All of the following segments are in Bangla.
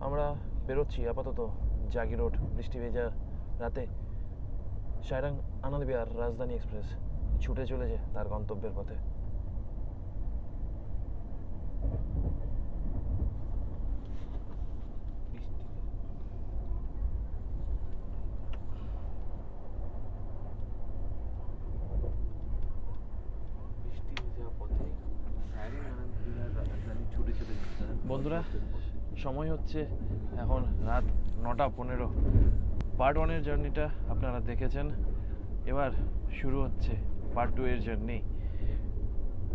আমরা বেরোচ্ছি আপাতত জাগি রোড বৃষ্টি ভেজা রাতে সাইরাং আনন্দ বিহার রাজধানী এক্সপ্রেস ছুটে চলেছে তার গন্তব্যের পথে। বন্ধুরা, সময় হচ্ছে এখন রাত 9:15। পার্ট 1-এর জার্নিটা আপনারা দেখেছেন, এবার শুরু হচ্ছে পার্ট 2 এর জার্নি।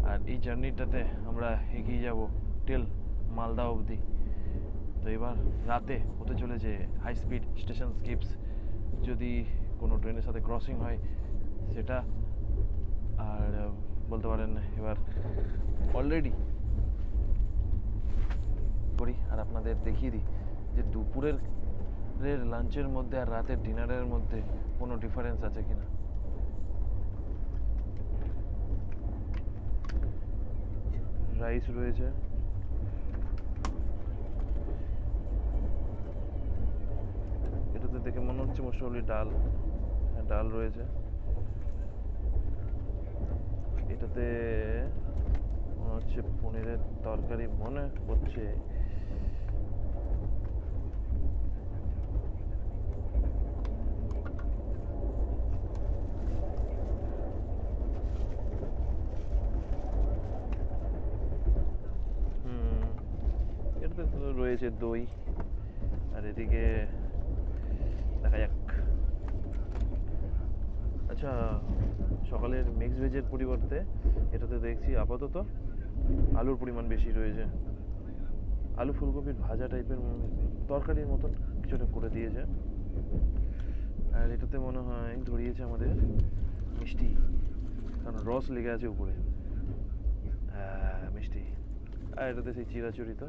আর এই জার্নিটাতে আমরা এগিয়ে যাব টিল মালদা অবধি। তো এবার রাতে হতে চলেছে হাই স্পিড স্টেশন স্কিপস, যদি কোনো ট্রেনের সাথে ক্রসিং হয় সেটা। আর বলতে পারেন এবার অলরেডি করি আর আপনাদের দেখিয়ে দিই যে দুপুরের লাঞ্চের মধ্যে আর রাতের ডিনারের মধ্যে কোনো ডিফারেন্স আছে কিনা। রাইস রয়েছে, এটাতে দেখে মনে হচ্ছে মোস্টলি ডাল, ডাল রয়েছে। এটাতে মনে হচ্ছে পনিরের তরকারি মনে হচ্ছে। এটাতে রয়েছে দই, আর এদিকে দেখা যাক। আচ্ছা, সকালের মিক্স ভেজের পরিবর্তে এটাতে দেখছি আপাতত আলুর পরিমাণ বেশি রয়েছে। আলু ফুলকপির ভাজা টাইপের তরকারির মতন কিছুটা করে দিয়েছে। আর এটাতে মনে হয় ধরিয়েছে আমাদের মিষ্টি, কারণ রস লেগে আছে উপরে। হ্যাঁ, মিষ্টি। আর এটাতে সেই চিরাচরিত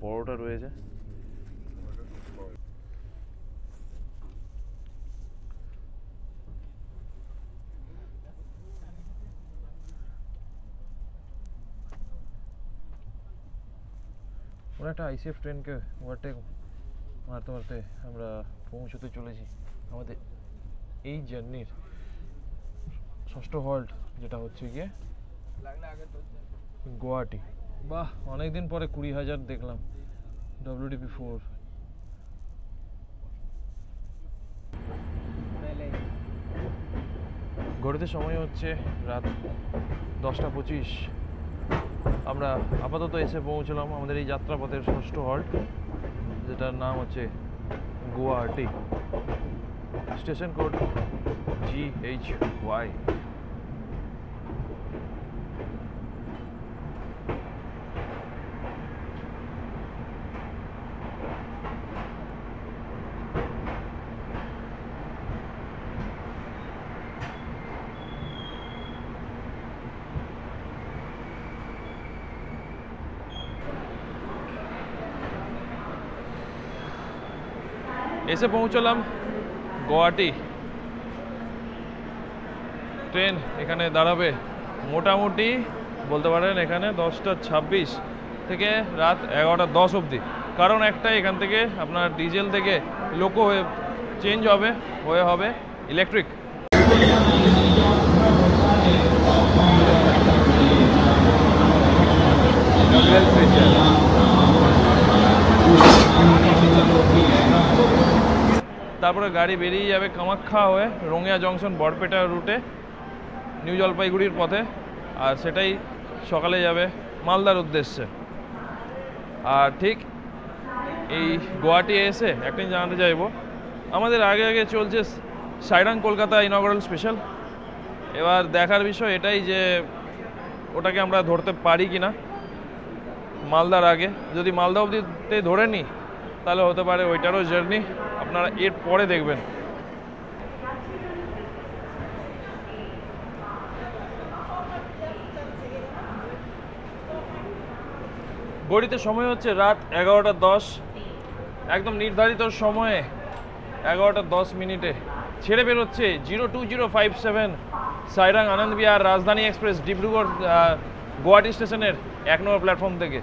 পরোটা রয়েছে। ওরা একটা আইসিএফ ট্রেনকে ওভারটেক মারতে মারতে আমরা পৌঁছতে চলেছি আমাদের এই জার্নির ষষ্ঠ হল্ট, যেটা হচ্ছে গিয়ে গুয়াহাটি। বাহ, অনেকদিন পরে 20,000 দেখলাম WDP4। ঘড়িতে সময় হচ্ছে রাত 10:25। আমরা আপাতত এসে পৌঁছলাম আমাদের এই যাত্রাপথের ষষ্ঠ হল্ট, যেটার নাম হচ্ছে গুয়াহাটি। Station code GHY। এসে পৌঁছলাম গুয়াহাটি। ট্রেন এখানে দাঁড়াবে মোটামুটি বলতে পারেন এখানে 10:26 থেকে রাত 11:10 অবধি। কারণ একটা, এখান থেকে আপনার ডিজেল থেকে লোকো হয়ে চেঞ্জ হবে ইলেকট্রিক। তারপরে গাড়ি বেরিয়ে যাবে কামাখ্যা হয়ে রঙিয়া জংশন বরপেটা রুটে নিউ জলপাইগুড়ির পথে, আর সেটাই সকালে যাবে মালদার উদ্দেশ্যে। আর ঠিক এই গুয়াহাটি এসে একটা জানাতে চাইবো, আমাদের আগে চলছে সাইরাং কলকাতা ইনঅগ্রাল স্পেশাল। এবার দেখার বিষয় এটাই যে ওটাকে আমরা ধরতে পারি কিনা মালদার আগে। যদি মালদা অবধিতে ধরে নিই তাহলে হতে পারে ওইটারও জার্নি আপনারা এর পরে দেখবেন। ঘড়িতে সময় হচ্ছে রাত 11:10। একদম নির্ধারিত সময়ে 11:10 ছেড়ে বেরোচ্ছে 02057 সাইরাং আনন্দ বিহার রাজধানী এক্সপ্রেস ডিব্রুগড় গুয়াহাটি স্টেশনের 1 নম্বর প্ল্যাটফর্ম থেকে।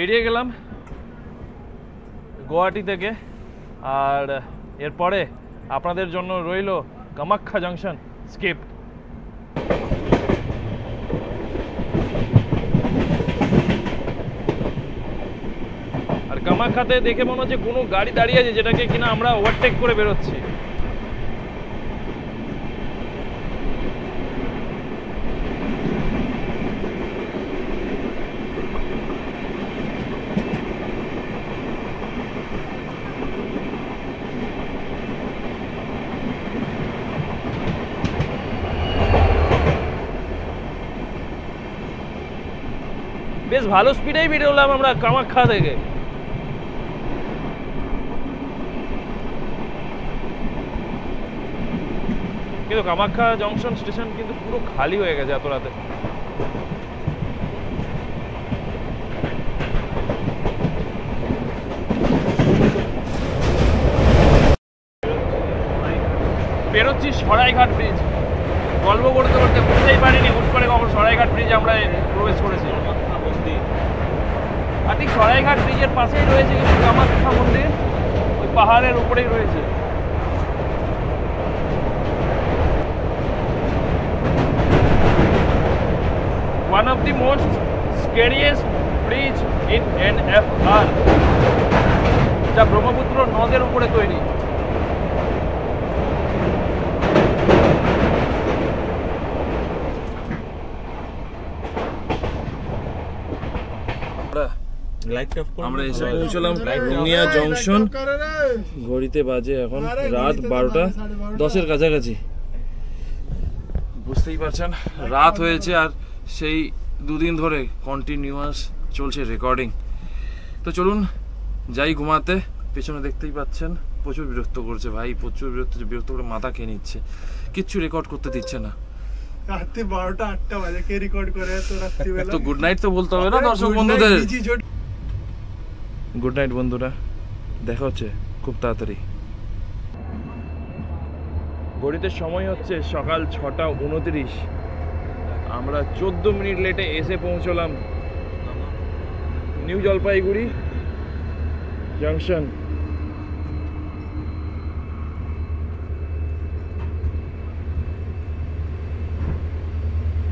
বেরিয়ে গেলাম গুয়াহাটি থেকে। আর এরপরে আপনাদের জন্য রইল কামাখ্যা জাংশন স্কিপ। আর কামাখ্যাতে দেখে মনে হচ্ছে কোনো গাড়ি দাঁড়িয়ে আছে যেটাকে কিনা আমরা ওভারটেক করে বেরোচ্ছি। বেশ ভালো স্পিডেই বেরোলাম আমরা কামাখ্যা থেকে। কিন্তু কামাখ্যা জংশন স্টেশন কিন্তু পুরো খালি হয়ে গেছে এত রাতে। বেরোচ্ছি সরাইঘাট ব্রিজ। গল্প করতে করতে বুঝতেই পারিনি হুট করে কখন সরাইঘাট ব্রিজে আমরা প্রবেশ করেছি। আর ঠিক সরাইঘাট ব্রিজের পাশেই রয়েছে কিন্তু কামাখ্যা মন্দির, ওই পাহাড়ের উপরেই রয়েছে। One of the most scariest bridge in NFR, যা ব্রহ্মপুত্র নদের উপরে তৈরি। আমরা এসে পৌঁছলাম রঙিয়া জংশন। ঘড়িতে বাজে এখন রাত 12:10 কাছাকাছি। বুঝতেই পারছেন রাত হয়েছে, আর সেই দুদিন ধরে কন্টিনিউয়াস চলছে রেকর্ডিং। তো চলুন যাই ঘুমাতে। পেছনে দেখতেই পাচ্ছেন প্রচুর বিরক্ত করছে ভাই, প্রচুর বিরক্ত করে মাথা খেয়ে নিচ্ছে, কিচ্ছু রেকর্ড করতে দিচ্ছে না। রাতে 12টা বাজে কে রেকর্ড করে তো রাত্রিবেলা? তো গুড নাইট তো বলতে হবে না দর্শক বন্ধুদের। গুড নাইট বন্ধুরা, দেখা হচ্ছে খুব তাড়াতাড়ি। ঘড়িতে সময় হচ্ছে সকাল 6:29। আমরা 14 মিনিট লেটে এসে পৌঁছলাম নিউ জলপাইগুড়ি জাংশন।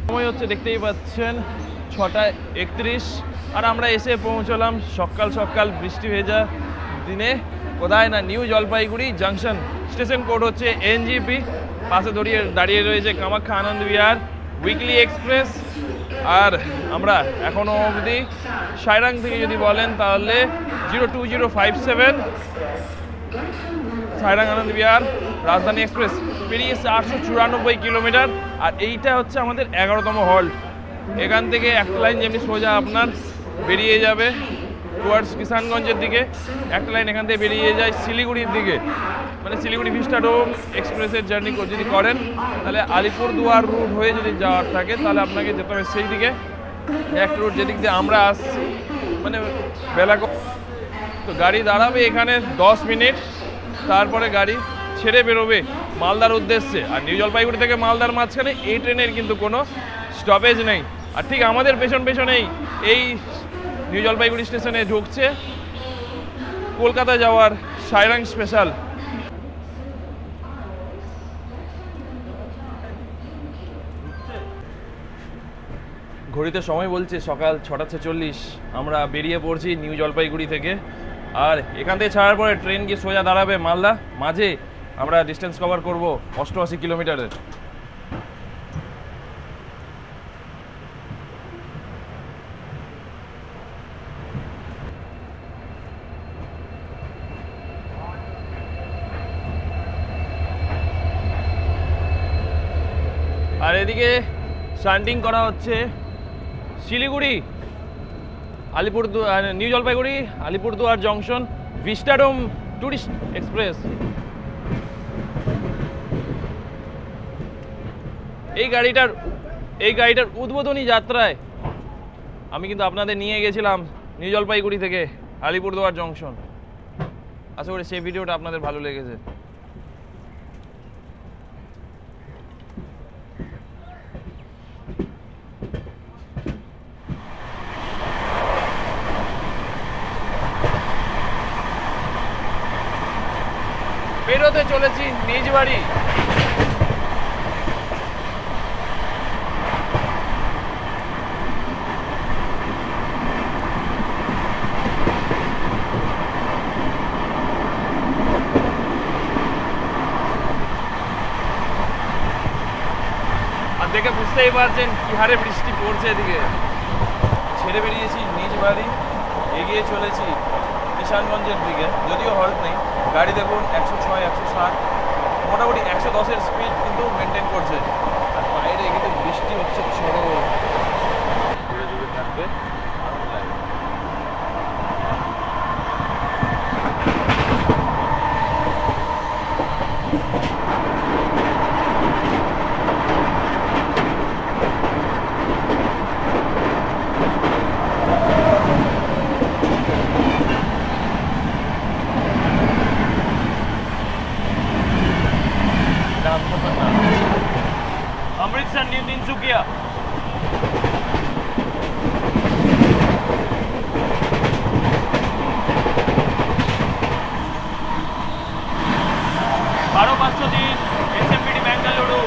সময় হচ্ছে দেখতেই পাচ্ছেন 6:31, আর আমরা এসে পৌঁছলাম সকাল সকাল বৃষ্টি ভেজা দিনে কোথায় না new Jalpaiguri junction. Station code হচ্ছে NGP। পাশে দাঁড়িয়ে রয়েছে কামাখ্যা আনন্দ বিহার উইকলি এক্সপ্রেস। আর আমরা এখনো অবধি সাইরাং থেকে যদি বলেন তাহলে 02057 সাইরাং আনন্দ বিহার রাজধানী এক্সপ্রেস পেরিয়েছে 894 কিলোমিটার। আর এইটা হচ্ছে আমাদের 11তম হল্ট। এখান থেকে একটা লাইন যেমনি সোজা আপনার বেরিয়ে যাবে টুয়ার্ডস কিষানগঞ্জের দিকে, একটা লাইন এখান থেকে বেরিয়ে যায় শিলিগুড়ির দিকে। মানে শিলিগুড়ি ভিস্টাডোম এক্সপ্রেসের জার্নি যদি করেন তাহলে আলিপুরদুয়ার রুট হয়ে যদি যাওয়ার থাকে তাহলে আপনাকে যেতে হবে সেই দিকে। একটা রুট যেদিক দিয়ে আমরা আসছি মানে বেলা। তো গাড়ি দাঁড়াবে এখানে 10 মিনিট, তারপরে গাড়ি ছেড়ে বেরোবে মালদার উদ্দেশ্যে। আর নিউ জলপাইগুড়ি থেকে মালদার মাঝখানে এই ট্রেনের কিন্তু কোনো স্টপেজ নেই। আর ঠিক আমাদের পেছনেই এই নিউ জলপাইগুড়ি স্টেশনে ঢুকছে কলকাতা যাওয়ার সাইরাং স্পেশাল। ঘড়িতে সময় বলছে সকাল 6:46। আমরা বেরিয়ে পড়ছি নিউ জলপাইগুড়ি থেকে। আর এখান থেকে ছাড়ার পরে ট্রেন গিয়ে সোজা দাঁড়াবে মালদা। মাঝে আমরা ডিস্টেন্স কভার করব 88 কিলোমিটারের। আর এদিকে শান্টিং করা হচ্ছে Siliguri Alipurduar new Jalpaiguri Alipurduar junction Vistadome tourist express. এই গাড়িটার উদ্বোধনী যাত্রায় আমি কিন্তু আপনাদের নিয়ে গেছিলাম নিউ জলপাইগুড়ি থেকে আলিপুরদুয়ার জংশন। আশা করি সেই ভিডিওটা আপনাদের ভালো লেগেছে। বেরোতে চলেছি নিজ বাড়ি। আর দেখে বুঝতেই পারছেন কি হারে বৃষ্টি পড়ছে এদিকে। ছেড়ে বেরিয়েছি নিজ বাড়ি, এগিয়ে চলেছি কিষানগঞ্জের দিকে। যদিও হল্ট নেই, গাড়ি দেখুন 106, 107, মোটামুটি 110-এর স্পিড কিন্তু মেনটেন করছে। আর বাইরে কিন্তু বৃষ্টি হচ্ছে ঝড়ো, ধীরে ধীরে থাকবে, আরাম লাগবে। अमृतसर न्यू तिनसुकिया। बारो 503 SMPT Bengaluru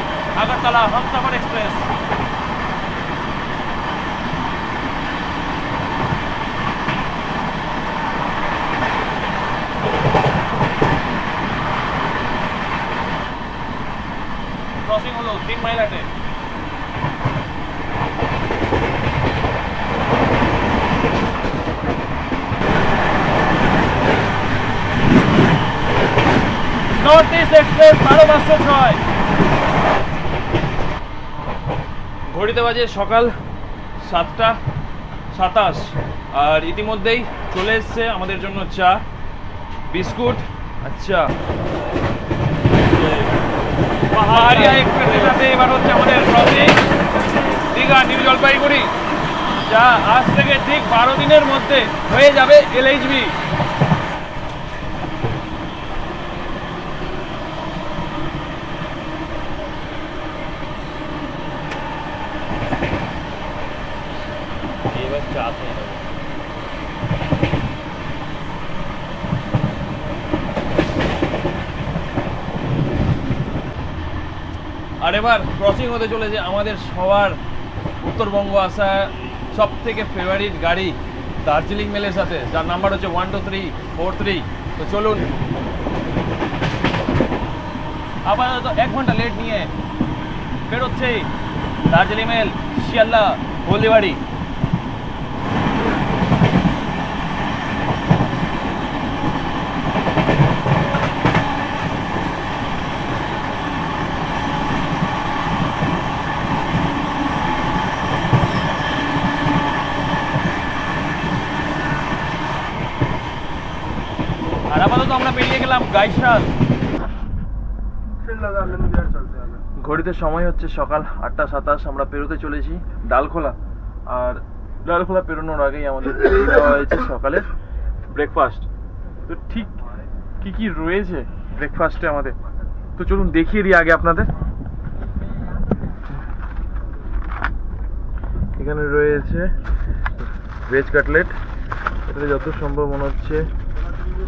Agartala Humsafar express. Crossing hello 3 mile आटे। North east express 12:06। ঘড়িতে বাজে সকাল 7:27 আর ইতিমধ্যেই চলে এসছে আমাদের জন্য চা, বিস্কুট। আচ্ছা, পাহাড়িয়া এক্সপ্রেসের সাথে এবার হচ্ছে আমাদের ক্রসিং দীঘা নিউ জলপাইগুড়ি, যা আজ থেকে ঠিক 12 দিনের মধ্যে হয়ে যাবে LHB। এবার চা খেয়ে নেব। আর এবার ক্রসিং হতে চলেছে আমাদের সবার উত্তরবঙ্গ আসা সব থেকে ফেভারিট গাড়ি দার্জিলিং মেলের সাথে, যার নাম্বার হচ্ছে 12343। তো চলুন, আপাতত 1 ঘন্টা লেট নিয়ে বেরোচ্ছে দার্জিলিং মেল শিয়ালদা হলদিবাড়ি। আর আপাতত আমরা বেরিয়ে গেলাম গাইশাল। ঘড়িতে সময় হচ্ছে সকাল 8:27। আমরা পেরোতে চলেছি ডালখোলা। আর ডালখোলা পেরোনোর আগেই আমাদের দেওয়া হয়েছে সকালের ব্রেকফাস্ট। তো ঠিক কি কি রয়েছে ব্রেকফাস্টে আমাদের, তো চলুন দেখিয়ে দিই আগে আপনাদের। এখানে রয়েছে ভেজ কাটলেট, এটাতে যত সম্ভব মনে হচ্ছে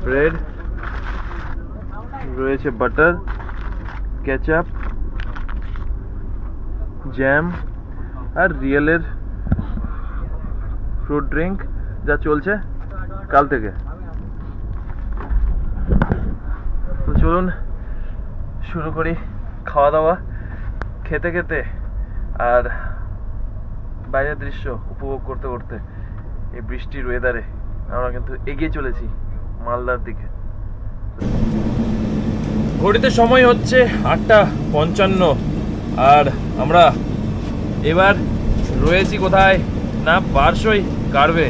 ব্রেড, রয়েছে বাটার, কেচাপ, জ্যাম আর রিয়েলের ফ্রুট ড্রিঙ্ক, যা চলছে কাল থেকে। তো চলুন শুরু করি খাওয়া দাওয়া। খেতে খেতে আর বাইরের দৃশ্য উপভোগ করতে করতে এই বৃষ্টির ওয়েদারে আমরা কিন্তু এগিয়ে চলেছি মালদার দিকে। ঘড়িতে সময় হচ্ছে 8:55 আর আমরা এবার রয়েছি কোথায় না, বারসই কারবে।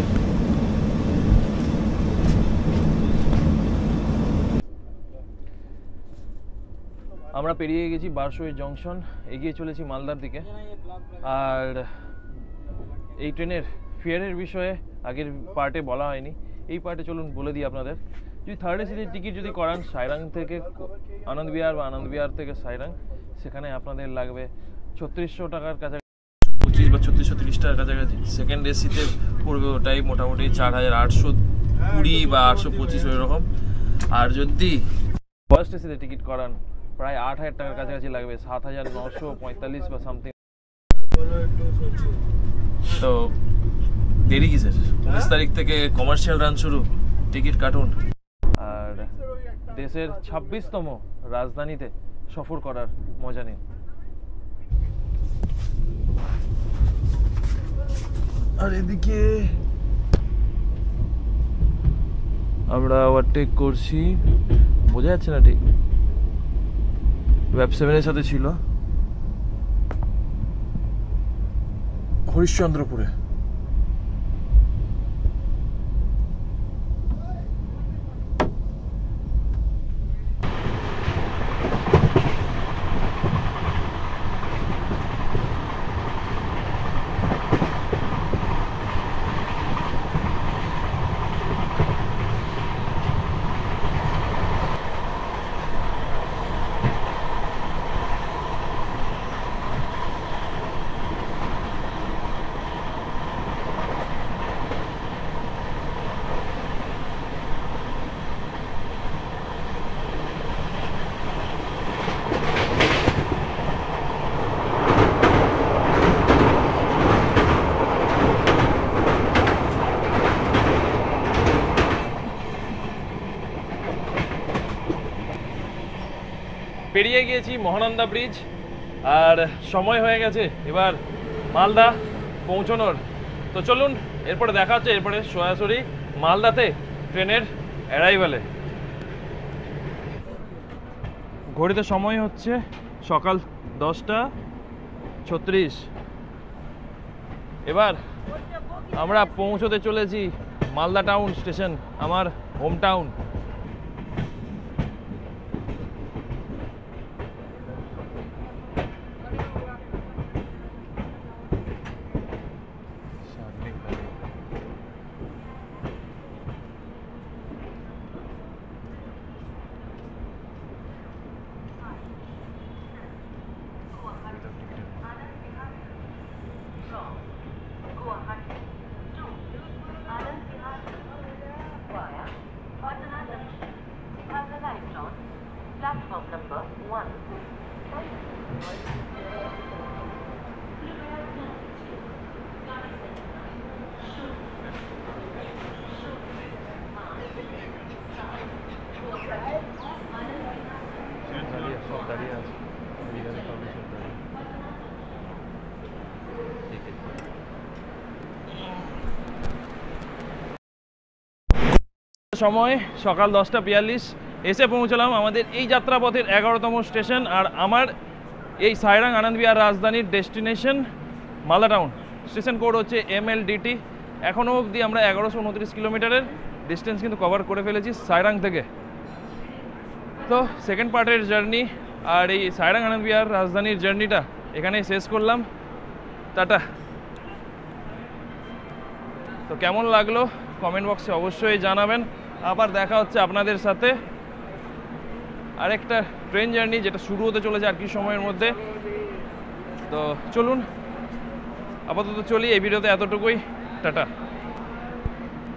আমরা পেরিয়ে গেছি বারসই জংশন, এগিয়ে চলেছি মালদার দিকে। আর এই ট্রেনের ফেয়ারের বিষয়ে আগের পার্টে বলা হয়নি, এই পার্টে চলুন বলে দিই আপনাদের। যদি থার্ড এসির টিকিট যদি করান সাইরাং থেকে আনন্দ বিহার বা আনন্দ বিহার থেকে সাইরাং, সেখানে আপনাদের লাগবে 3600 টাকার কাছাকাছি, 25 বা 3630 টাকার কাছাকাছি। সেকেন্ড এসিতে পড়বে ওটাই মোটামুটি 4820 বা 825 ওই রকম। আর যদি ফার্স্ট এসিতে টিকিট করান প্রায় 8,000 টাকার কাছাকাছি লাগবে, 7,945 বা সামথিং। তো দেরি কিসের, 19 তারিখ থেকে কমার্শিয়াল রান শুরু, টিকিট কাটুন আর দেশের 26তম রাজধানীতে সফর করার মজা নিন। আর এদিকে আমরা ওভারটেক করছি, বোঝা যাচ্ছে না ঠিক, ওয়েব 7 এর সাথে ছিল হরিশ্চন্দ্রপুরে। পেরিয়ে গিয়েছি মহানন্দা ব্রিজ আর সময় হয়ে গেছে এবার মালদা পৌঁছানোর। তো চলুন এরপরে দেখা হচ্ছে এরপরে সরাসরি মালদাতে ট্রেনের অ্যারাইভালে। ঘড়িতে সময় হচ্ছে সকাল 10:36। এবার আমরা পৌঁছতে চলেছি মালদা টাউন স্টেশন, আমার হোম টাউন। Platform number 1. সময় সকাল 10:42, এসে পৌঁছলাম আমাদের এই যাত্রাপথের 11তম স্টেশন। আর আমার এই সাইরাং আনন্দ বিহার রাজধানীর destination Malda town. Station code হচ্ছে MLDT। এখনও অবধি আমরা 1129 কিলোমিটারের ডিস্টেন্স কিন্তু কভার করে ফেলেছি সাইরাং থেকে। তো সেকেন্ড পার্টের জার্নি আর এই সাইরাং আনন্দ বিহার রাজধানীর জার্নিটা এখানেই শেষ করলাম। টাটা। তো কেমন লাগলো কমেন্ট বক্সে অবশ্যই জানাবেন। আবার দেখা হচ্ছে আপনাদের সাথে আরেকটা ট্রেন জার্নি যেটা শুরু হতে চলেছে আর কি সময়ের মধ্যে। তো চলুন আপাতত চলি, এই ভিডিওতে এতটুকুই। টাটা।